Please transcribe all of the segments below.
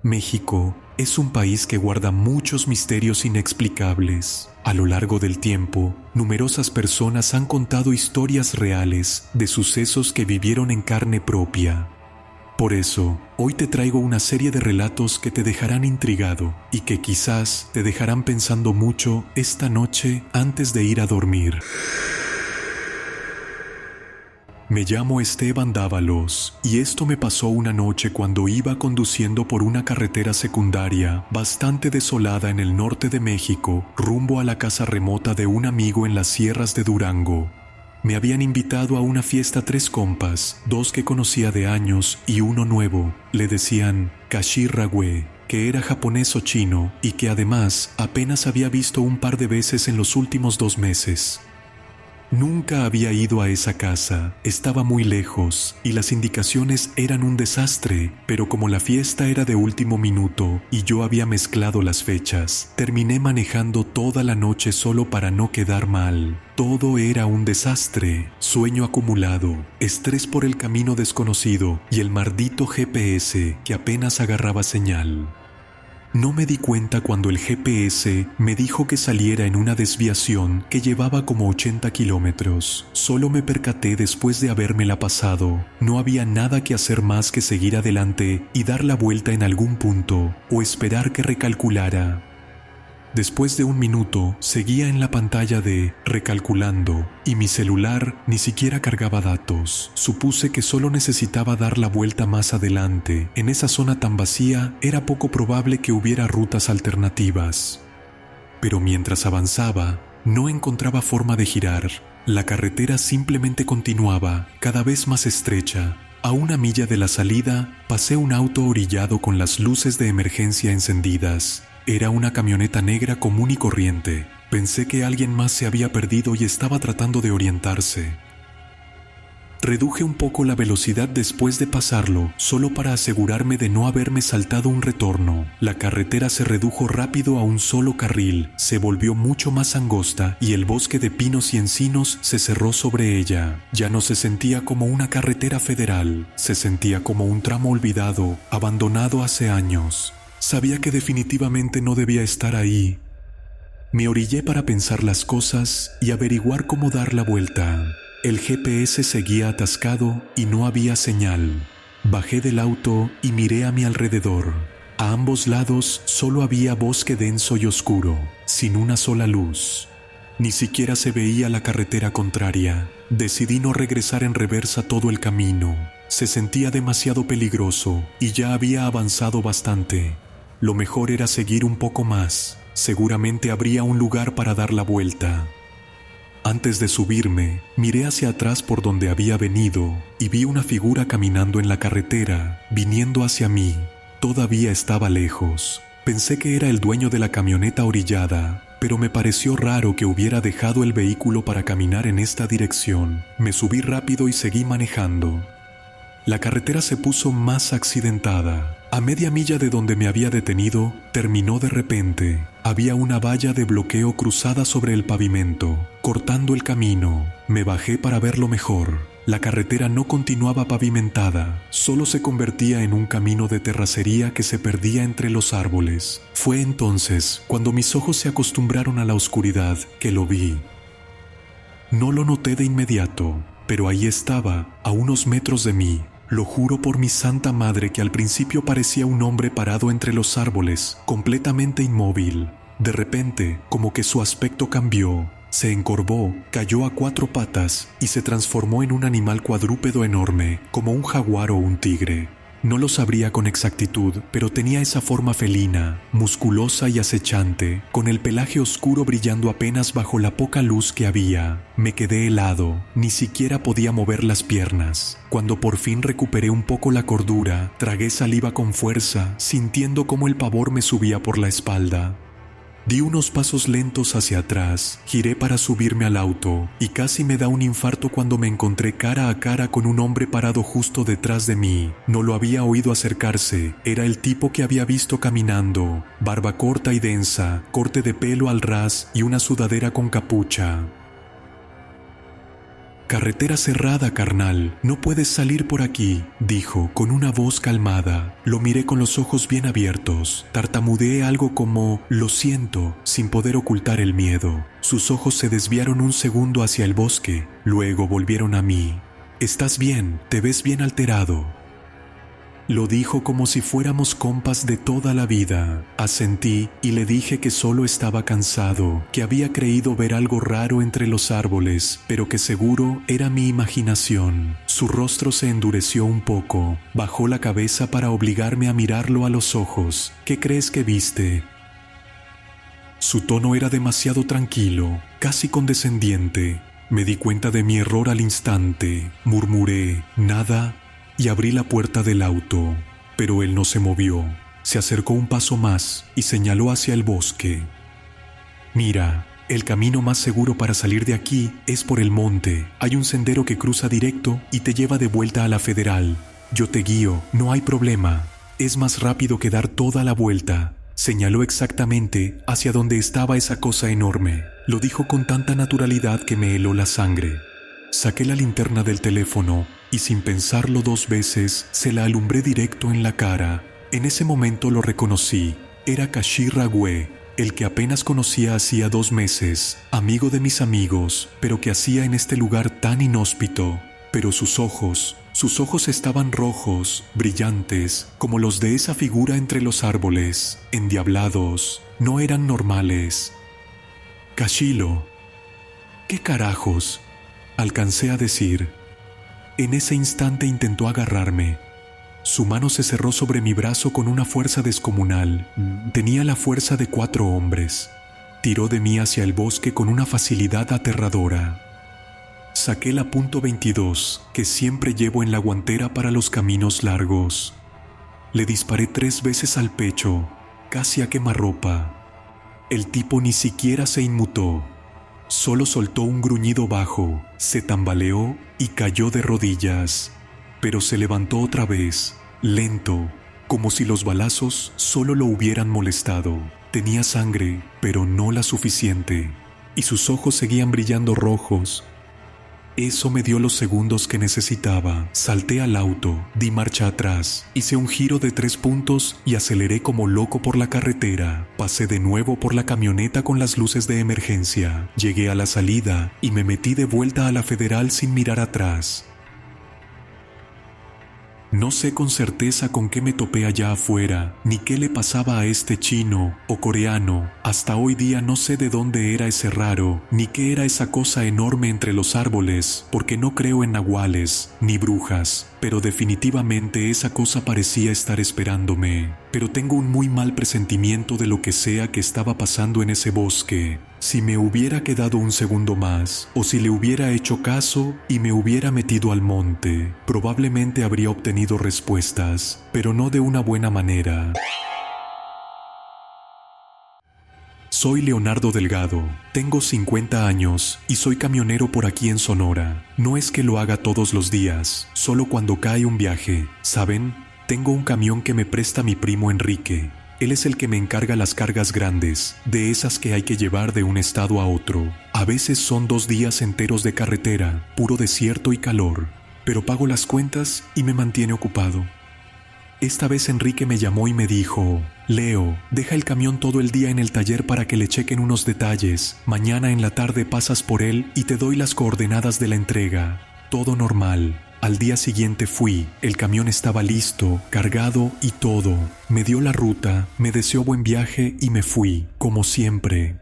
México es un país que guarda muchos misterios inexplicables. A lo largo del tiempo, numerosas personas han contado historias reales de sucesos que vivieron en carne propia. Por eso, hoy te traigo una serie de relatos que te dejarán intrigado y que quizás te dejarán pensando mucho esta noche antes de ir a dormir. Me llamo Esteban Dávalos y esto me pasó una noche cuando iba conduciendo por una carretera secundaria bastante desolada en el norte de México, rumbo a la casa remota de un amigo en las sierras de Durango. Me habían invitado a una fiesta 3 compas, 2 que conocía de años y uno nuevo. Le decían Kashiragüe, que era japonés o chino y que además apenas había visto un par de veces en los últimos 2 meses. Nunca había ido a esa casa, estaba muy lejos y las indicaciones eran un desastre, pero como la fiesta era de último minuto y yo había mezclado las fechas, terminé manejando toda la noche solo para no quedar mal. Todo era un desastre, sueño acumulado, estrés por el camino desconocido y el maldito GPS que apenas agarraba señal. No me di cuenta cuando el GPS me dijo que saliera en una desviación que llevaba como 80 kilómetros. Solo me percaté después de habérmela pasado. No había nada que hacer más que seguir adelante y dar la vuelta en algún punto o esperar que recalculara. Después de 1 minuto, seguía en la pantalla de recalculando y mi celular ni siquiera cargaba datos. Supuse que solo necesitaba dar la vuelta más adelante. En esa zona tan vacía, era poco probable que hubiera rutas alternativas. Pero mientras avanzaba, no encontraba forma de girar. La carretera simplemente continuaba, cada vez más estrecha. A 1 milla de la salida, pasé un auto orillado con las luces de emergencia encendidas. Era una camioneta negra común y corriente. Pensé que alguien más se había perdido y estaba tratando de orientarse. Reduje un poco la velocidad después de pasarlo, solo para asegurarme de no haberme saltado un retorno. La carretera se redujo rápido a un solo carril, se volvió mucho más angosta y el bosque de pinos y encinos se cerró sobre ella. Ya no se sentía como una carretera federal, se sentía como un tramo olvidado, abandonado hace años. Sabía que definitivamente no debía estar ahí. Me orillé para pensar las cosas y averiguar cómo dar la vuelta. El GPS seguía atascado y no había señal. Bajé del auto y miré a mi alrededor. A ambos lados solo había bosque denso y oscuro, sin una sola luz. Ni siquiera se veía la carretera contraria. Decidí no regresar en reversa todo el camino. Se sentía demasiado peligroso y ya había avanzado bastante. Lo mejor era seguir un poco más. Seguramente habría un lugar para dar la vuelta. Antes de subirme, miré hacia atrás por donde había venido y vi una figura caminando en la carretera, viniendo hacia mí. Todavía estaba lejos. Pensé que era el dueño de la camioneta orillada, pero me pareció raro que hubiera dejado el vehículo para caminar en esta dirección. Me subí rápido y seguí manejando. La carretera se puso más accidentada. A media milla de donde me había detenido, terminó de repente. Había una valla de bloqueo cruzada sobre el pavimento, cortando el camino. Me bajé para verlo mejor. La carretera no continuaba pavimentada, solo se convertía en un camino de terracería que se perdía entre los árboles. Fue entonces, cuando mis ojos se acostumbraron a la oscuridad, que lo vi. No lo noté de inmediato, pero ahí estaba, a unos metros de mí. Lo juro por mi santa madre que al principio parecía un hombre parado entre los árboles, completamente inmóvil. De repente, como que su aspecto cambió. Se encorvó, cayó a 4 patas y se transformó en un animal cuadrúpedo enorme, como un jaguar o un tigre. No lo sabría con exactitud, pero tenía esa forma felina, musculosa y acechante, con el pelaje oscuro brillando apenas bajo la poca luz que había. Me quedé helado, ni siquiera podía mover las piernas. Cuando por fin recuperé un poco la cordura, tragué saliva con fuerza, sintiendo cómo el pavor me subía por la espalda. Di unos pasos lentos hacia atrás, giré para subirme al auto y casi me da un infarto cuando me encontré cara a cara con un hombre parado justo detrás de mí. No lo había oído acercarse, era el tipo que había visto caminando, barba corta y densa, corte de pelo al ras y una sudadera con capucha. Carretera cerrada, carnal, no puedes salir por aquí, dijo con una voz calmada. Lo miré con los ojos bien abiertos. Tartamudeé algo como lo siento, sin poder ocultar el miedo. Sus ojos se desviaron un segundo hacia el bosque, luego volvieron a mí. «Estás bien, te ves bien alterado». Lo dijo como si fuéramos compas de toda la vida. Asentí y le dije que solo estaba cansado, que había creído ver algo raro entre los árboles, pero que seguro era mi imaginación. Su rostro se endureció un poco. Bajó la cabeza para obligarme a mirarlo a los ojos. «¿Qué crees que viste?» Su tono era demasiado tranquilo, casi condescendiente. Me di cuenta de mi error al instante. Murmuré, «Nada», y abrí la puerta del auto, pero él no se movió. Se acercó un paso más y señaló hacia el bosque. «Mira, el camino más seguro para salir de aquí es por el monte. Hay un sendero que cruza directo y te lleva de vuelta a la Federal. Yo te guío, no hay problema. Es más rápido que dar toda la vuelta». Señaló exactamente hacia donde estaba esa cosa enorme. Lo dijo con tanta naturalidad que me heló la sangre. Saqué la linterna del teléfono y sin pensarlo 2 veces se la alumbré directo en la cara. En ese momento lo reconocí. Era Kashir Ragüe, el que apenas conocía hacía 2 meses, amigo de mis amigos, pero que hacía en este lugar tan inhóspito. Pero sus ojos estaban rojos, brillantes, como los de esa figura entre los árboles, endiablados, no eran normales. «Kashilo». «¿Qué carajos?», alcancé a decir. En ese instante intentó agarrarme. Su mano se cerró sobre mi brazo con una fuerza descomunal. Tenía la fuerza de 4 hombres. Tiró de mí hacia el bosque con una facilidad aterradora. Saqué la .22 que siempre llevo en la guantera para los caminos largos. Le disparé 3 veces al pecho, casi a quemarropa. El tipo ni siquiera se inmutó. Solo soltó un gruñido bajo, se tambaleó y cayó de rodillas. Pero se levantó otra vez, lento, como si los balazos solo lo hubieran molestado. Tenía sangre, pero no la suficiente, y sus ojos seguían brillando rojos. Eso me dio los segundos que necesitaba. Salté al auto, di marcha atrás, hice un giro de 3 puntos y aceleré como loco por la carretera. Pasé de nuevo por la camioneta con las luces de emergencia. Llegué a la salida y me metí de vuelta a la Federal sin mirar atrás. No sé con certeza con qué me topé allá afuera, ni qué le pasaba a este chino o coreano. Hasta hoy día no sé de dónde era ese raro, ni qué era esa cosa enorme entre los árboles, porque no creo en nahuales ni brujas, pero definitivamente esa cosa parecía estar esperándome. Pero tengo un muy mal presentimiento de lo que sea que estaba pasando en ese bosque. Si me hubiera quedado un segundo más, o si le hubiera hecho caso y me hubiera metido al monte, probablemente habría obtenido respuestas, pero no de una buena manera. Soy Leonardo Delgado, tengo 50 años y soy camionero por aquí en Sonora. No es que lo haga todos los días, solo cuando cae un viaje. ¿Saben? Tengo un camión que me presta mi primo Enrique. Él es el que me encarga las cargas grandes, de esas que hay que llevar de un estado a otro. A veces son 2 días enteros de carretera, puro desierto y calor, pero pago las cuentas y me mantiene ocupado. Esta vez Enrique me llamó y me dijo: «Leo, deja el camión todo el día en el taller para que le chequen unos detalles. Mañana en la tarde pasas por él y te doy las coordenadas de la entrega». Todo normal. Al día siguiente fui, el camión estaba listo, cargado y todo. Me dio la ruta, me deseó buen viaje y me fui, como siempre.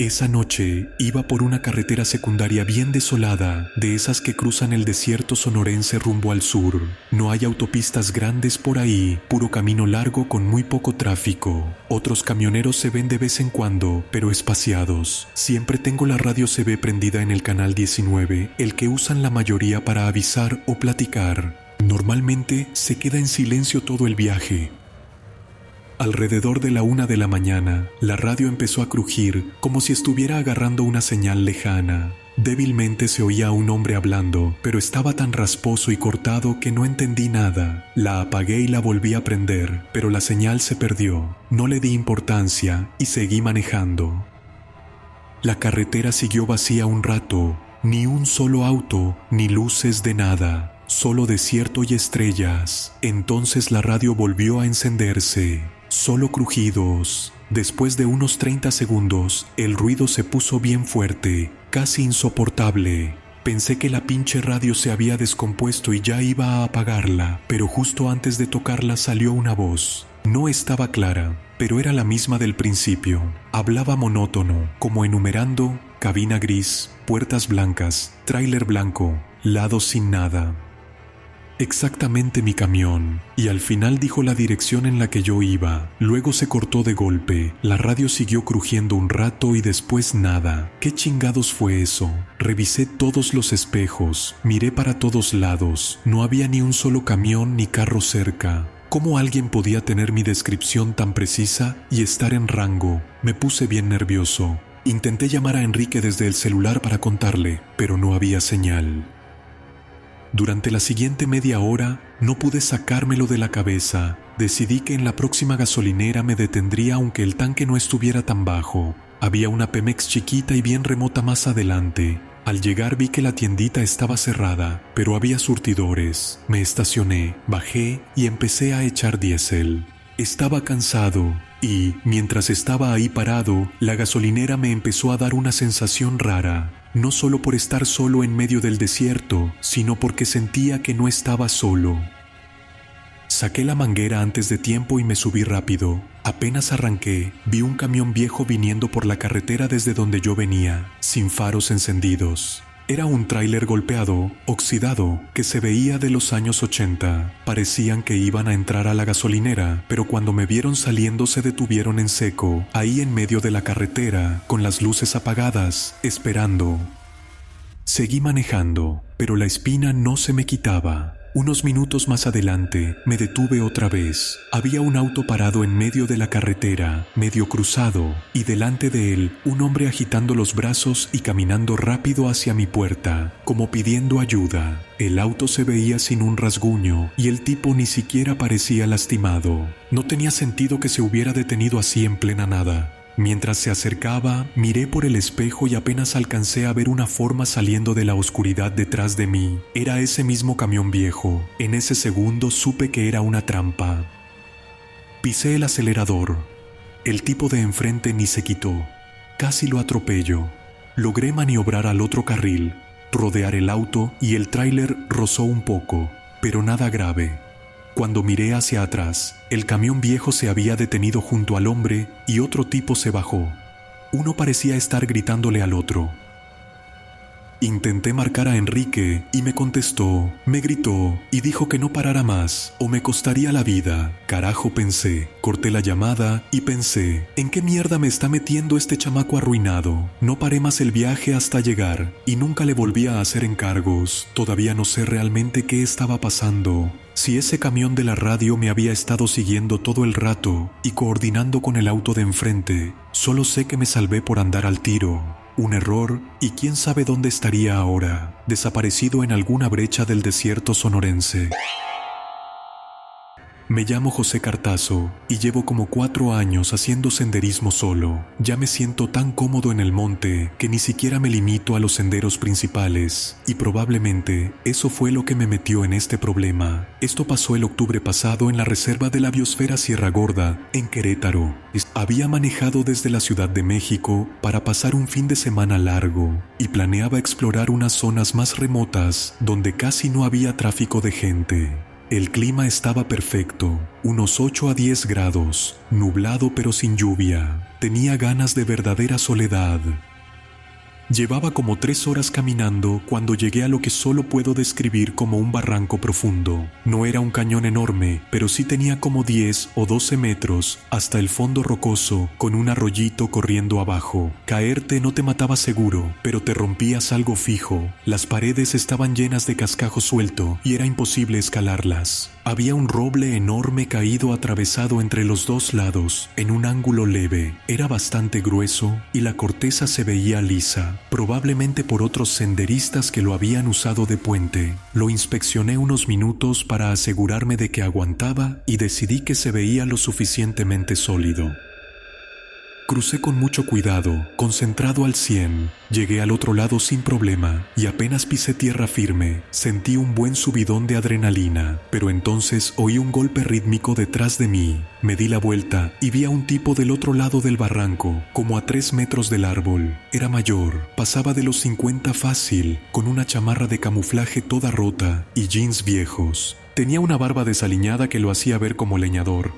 Esa noche iba por una carretera secundaria bien desolada, de esas que cruzan el desierto sonorense rumbo al sur. No hay autopistas grandes por ahí, puro camino largo con muy poco tráfico. Otros camioneros se ven de vez en cuando, pero espaciados. Siempre tengo la radio CB prendida en el canal 19, el que usan la mayoría para avisar o platicar. Normalmente se queda en silencio todo el viaje. Alrededor de la 1 de la mañana, la radio empezó a crujir como si estuviera agarrando una señal lejana. Débilmente se oía a un hombre hablando, pero estaba tan rasposo y cortado que no entendí nada. La apagué y la volví a prender, pero la señal se perdió. No le di importancia y seguí manejando. La carretera siguió vacía un rato, Ni un solo auto, ni luces de nada, solo desierto y estrellas. Entonces la radio volvió a encenderse. Solo crujidos. Después de unos 30 segundos, el ruido se puso bien fuerte, casi insoportable. Pensé que la pinche radio se había descompuesto y ya iba a apagarla, pero justo antes de tocarla salió una voz. No estaba clara, pero era la misma del principio. Hablaba monótono, como enumerando: cabina gris, puertas blancas, tráiler blanco, lado sin nada. Exactamente mi camión, y al final dijo la dirección en la que yo iba. Luego se cortó de golpe, la radio siguió crujiendo un rato y después nada. ¿Qué chingados fue eso? Revisé todos los espejos, miré para todos lados, no había ni un solo camión ni carro cerca. ¿Cómo alguien podía tener mi descripción tan precisa y estar en rango? Me puse bien nervioso. Intenté llamar a Enrique desde el celular para contarle, pero no había señal. Durante la siguiente media hora no pude sacármelo de la cabeza. Decidí que en la próxima gasolinera me detendría aunque el tanque no estuviera tan bajo. Había una Pemex chiquita y bien remota más adelante. Al llegar vi que la tiendita estaba cerrada, pero había surtidores. Me estacioné, bajé y empecé a echar diésel. Estaba cansado y, mientras estaba ahí parado, la gasolinera me empezó a dar una sensación rara. No solo por estar solo en medio del desierto, sino porque sentía que no estaba solo. Saqué la manguera antes de tiempo y me subí rápido. Apenas arranqué, vi un camión viejo viniendo por la carretera desde donde yo venía, sin faros encendidos. Era un tráiler golpeado, oxidado, que se veía de los años 80. Parecían que iban a entrar a la gasolinera, pero cuando me vieron saliendo se detuvieron en seco, ahí en medio de la carretera, con las luces apagadas, esperando. Seguí manejando, pero la espina no se me quitaba. Unos minutos más adelante, me detuve otra vez. Había un auto parado en medio de la carretera, medio cruzado, y delante de él, un hombre agitando los brazos y caminando rápido hacia mi puerta, como pidiendo ayuda. El auto se veía sin un rasguño, y el tipo ni siquiera parecía lastimado. No tenía sentido que se hubiera detenido así en plena nada. Mientras se acercaba, miré por el espejo y apenas alcancé a ver una forma saliendo de la oscuridad detrás de mí. Era ese mismo camión viejo. En ese segundo supe que era una trampa. Pisé el acelerador. El tipo de enfrente ni se quitó. Casi lo atropello. Logré maniobrar al otro carril, rodear el auto y el tráiler rozó un poco, pero nada grave. Cuando miré hacia atrás, el camión viejo se había detenido junto al hombre y otro tipo se bajó. Uno parecía estar gritándole al otro. Intenté marcar a Enrique y me contestó, me gritó y dijo que no parara más o me costaría la vida. Carajo, pensé. Corté la llamada y pensé, ¿en qué mierda me está metiendo este chamaco arruinado? No paré más el viaje hasta llegar y nunca le volví a hacer encargos. Todavía no sé realmente qué estaba pasando. Si ese camión de la radio me había estado siguiendo todo el rato y coordinando con el auto de enfrente, solo sé que me salvé por andar al tiro. Un error y quién sabe dónde estaría ahora, desaparecido en alguna brecha del desierto sonorense. Me llamo José Cartazo y llevo como 4 años haciendo senderismo solo. Ya me siento tan cómodo en el monte que ni siquiera me limito a los senderos principales y probablemente eso fue lo que me metió en este problema. Esto pasó el octubre pasado en la reserva de la biosfera Sierra Gorda, en Querétaro. Había manejado desde la Ciudad de México para pasar un fin de semana largo y planeaba explorar unas zonas más remotas donde casi no había tráfico de gente. El clima estaba perfecto, unos 8 a 10 grados, nublado pero sin lluvia. Tenía ganas de verdadera soledad. Llevaba como 3 horas caminando cuando llegué a lo que solo puedo describir como un barranco profundo. No era un cañón enorme, pero sí tenía como 10 o 12 metros hasta el fondo rocoso con un arroyito corriendo abajo. Caerte no te mataba seguro, pero te rompías algo fijo. Las paredes estaban llenas de cascajo suelto y era imposible escalarlas. Había un roble enorme caído atravesado entre los dos lados, en un ángulo leve. Era bastante grueso y la corteza se veía lisa, probablemente por otros senderistas que lo habían usado de puente. Lo inspeccioné unos minutos para asegurarme de que aguantaba y decidí que se veía lo suficientemente sólido. Crucé con mucho cuidado, concentrado al 100. Llegué al otro lado sin problema y apenas pisé tierra firme, sentí un buen subidón de adrenalina, pero entonces oí un golpe rítmico detrás de mí. Me di la vuelta y vi a un tipo del otro lado del barranco, como a 3 metros del árbol. Era mayor, pasaba de los 50 fácil, con una chamarra de camuflaje toda rota y jeans viejos. Tenía una barba desaliñada que lo hacía ver como leñador.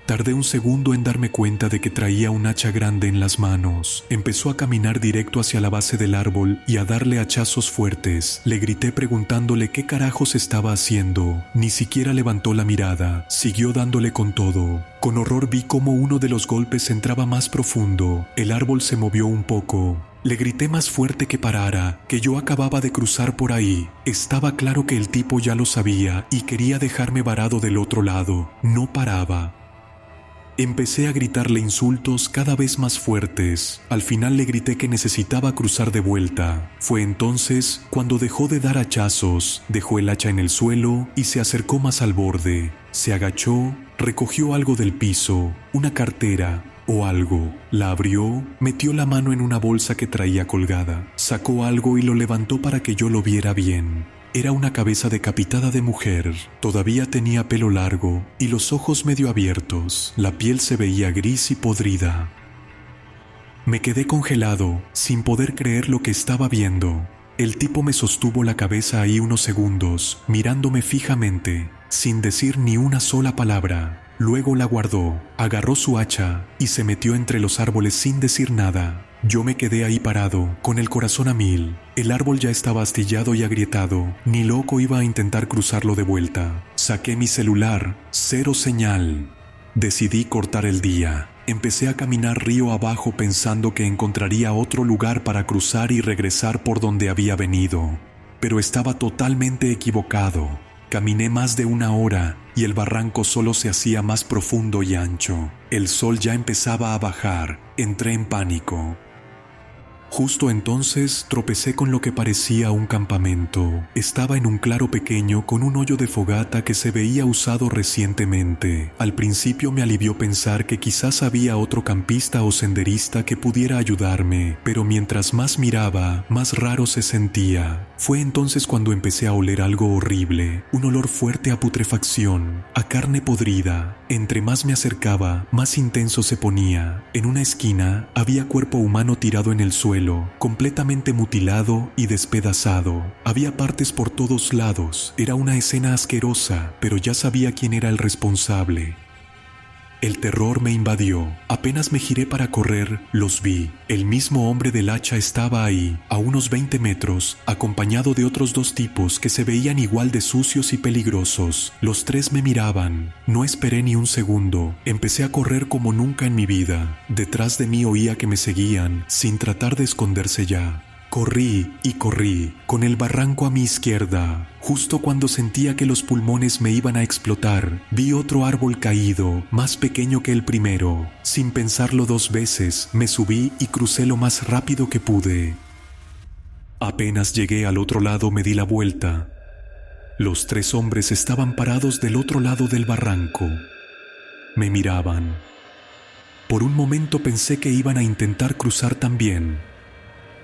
Tardé un segundo en darme cuenta de que traía un hacha grande en las manos. Empezó a caminar directo hacia la base del árbol y a darle hachazos fuertes. Le grité preguntándole qué carajos estaba haciendo. Ni siquiera levantó la mirada. Siguió dándole con todo. Con horror vi cómo uno de los golpes entraba más profundo. El árbol se movió un poco. Le grité más fuerte que parara, que yo acababa de cruzar por ahí. Estaba claro que el tipo ya lo sabía y quería dejarme varado del otro lado. No paraba. Empecé a gritarle insultos cada vez más fuertes. Al final le grité que necesitaba cruzar de vuelta. Fue entonces cuando dejó de dar hachazos, dejó el hacha en el suelo y se acercó más al borde. Se agachó, recogió algo del piso, una cartera o algo. La abrió, metió la mano en una bolsa que traía colgada, sacó algo y lo levantó para que yo lo viera bien. Era una cabeza decapitada de mujer. Todavía tenía pelo largo y los ojos medio abiertos. La piel se veía gris y podrida. Me quedé congelado, sin poder creer lo que estaba viendo. El tipo me sostuvo la cabeza ahí unos segundos, mirándome fijamente, sin decir ni una sola palabra. Luego la guardó, agarró su hacha y se metió entre los árboles sin decir nada. Yo me quedé ahí parado, con el corazón a 1000. El árbol ya estaba astillado y agrietado. Ni loco iba a intentar cruzarlo de vuelta. Saqué mi celular, 0 señal. Decidí cortar el día. Empecé a caminar río abajo pensando que encontraría otro lugar para cruzar y regresar por donde había venido. Pero estaba totalmente equivocado. Caminé más de 1 hora y el barranco solo se hacía más profundo y ancho. El sol ya empezaba a bajar. Entré en pánico. Justo entonces tropecé con lo que parecía un campamento. Estaba en un claro pequeño con un hoyo de fogata que se veía usado recientemente. Al principio me alivió pensar que quizás había otro campista o senderista que pudiera ayudarme, pero mientras más miraba, más raro se sentía. Fue entonces cuando empecé a oler algo horrible, un olor fuerte a putrefacción, a carne podrida. Entre más me acercaba, más intenso se ponía. En una esquina había cuerpo humano tirado en el suelo, completamente mutilado y despedazado. Había partes por todos lados. Era una escena asquerosa, pero ya sabía quién era el responsable. El terror me invadió. Apenas me giré para correr, los vi. El mismo hombre del hacha estaba ahí, a unos 20 metros, acompañado de otros 2 tipos que se veían igual de sucios y peligrosos. Los 3 me miraban. No esperé ni un segundo. Empecé a correr como nunca en mi vida. Detrás de mí oía que me seguían, sin tratar de esconderse ya. Corrí y corrí, con el barranco a mi izquierda. Justo cuando sentía que los pulmones me iban a explotar, vi otro árbol caído, más pequeño que el primero. Sin pensarlo 2 veces, me subí y crucé lo más rápido que pude. Apenas llegué al otro lado me di la vuelta. Los 3 hombres estaban parados del otro lado del barranco. Me miraban. Por un momento pensé que iban a intentar cruzar también.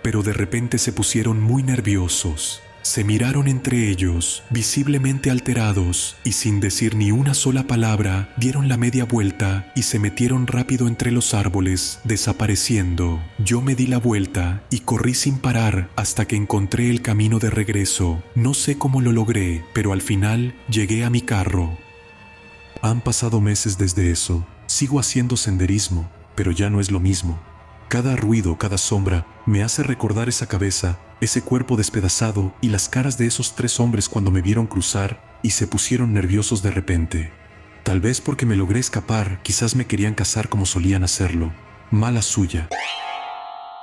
Pero de repente se pusieron muy nerviosos. Se miraron entre ellos, visiblemente alterados, y sin decir ni una sola palabra, dieron la media vuelta y se metieron rápido entre los árboles, desapareciendo. Yo me di la vuelta y corrí sin parar hasta que encontré el camino de regreso. No sé cómo lo logré, pero al final llegué a mi carro. Han pasado meses desde eso. Sigo haciendo senderismo, pero ya no es lo mismo. Cada ruido, cada sombra, me hace recordar esa cabeza, ese cuerpo despedazado y las caras de esos 3 hombres cuando me vieron cruzar y se pusieron nerviosos de repente. Tal vez porque me logré escapar, quizás me querían cazar como solían hacerlo. Mala suya.